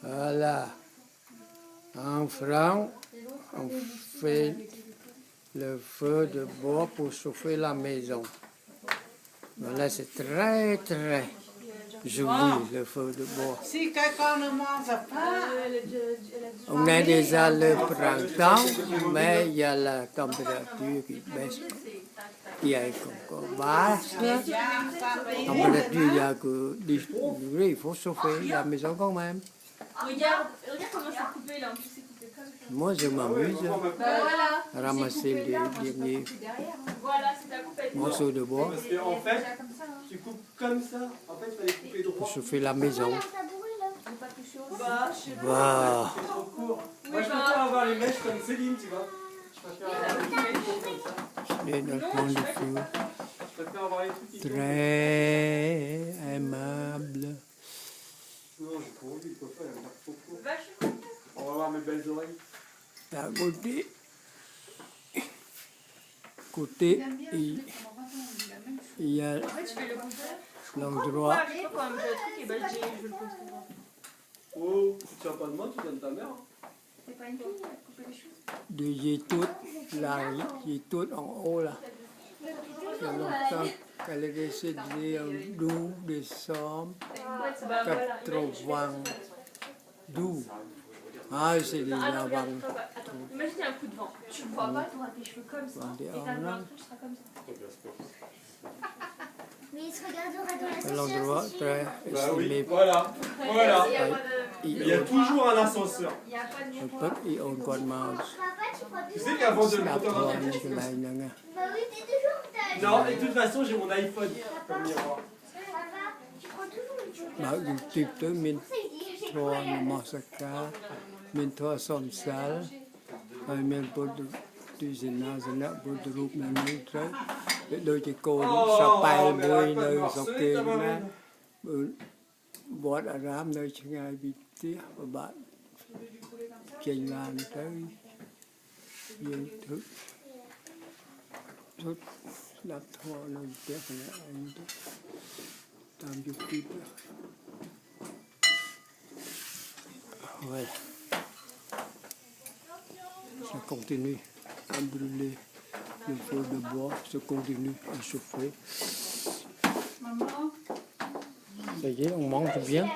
Voilà. En France, on fait le feu de bois pour chauffer la maison. Voilà, c'est très très joli le feu de bois. Si quelqu'un ne mange pas, On est déjà le printemps, mais il y a la température qui baisse, qui est encore basse. La température, il n'y a que 10 degrés, il faut chauffer la maison quand même. Regarde comment c'est coupé là, en plus c'est coupé comme ça. Moi, je m'amuse Voilà. à ramasser les derniers Voilà, c'est ta coupette. morceaux de bois Parce qu'en fait, tu coupes comme ça. En fait, il fallait couper droit. pour chauffer la maison. Bah, je sais pas. Waouh! C'est trop court. Moi, je préfère avoir les mèches comme Céline, tu vois. Je préfère avoir les mèches comme ça. C'est notre point de feu. Je préfère avoir les trucs qui tournent. Très aimable. Non, j'ai pas envie, quoi faire, elle a l'air trop court. Va, je suis contente. On va voir mes belles oreilles. À côté, il y a En fait, je fais le contraire. l'endroit. Je sais pas quand même, j'ai le truc et bah je veux le construire. Oh, tu tiens pas de moi, tu donnes ta mère. C'est pas une fille, elle coupe les choses. De Yétout, là, Yétout en haut là. Il y a longtemps qu'elle est décédée en 12 décembre 92. Ah, c'est déjà avant. Attends, imagine il y a un coup de vent. Tu le vois pas, tu auras tes cheveux comme ça. Et ta main sera comme ça. Mais il se regardera dans la L'endroit très Bah oui, estimé. voilà. Voilà. Il Il y a toujours un ascenseur. Il n'y a pas de peut y on còn mà Papa, tu crois Tu sais qu'avant de le đạp photographier, vào je như fais cái này nữa nghe. Bah oui, t'es toujours t'as. Non, et de toute façon, j'ai mon iPhone comme miroir. Papa, tu prends toujours une chose. Bảo dùng tiếp tới mình C'est dit, j'ai thoa mà masaka, mình thoa xóm sal, hay mình bột tuy gì nào bột rụp mình như thế. Để đôi chỉ cô sa bay môi nơi sọc kê mà bọt ở rám nơi chẳng ai bị tiếc và bạn trình làm tới dân thức rất đạp thoa nơi tiếc là anh tam dục tiếp. Voilà. Ça continue à brûler. Le feu de bois se continue à chauffer. maman, Ça y est, on mange bien.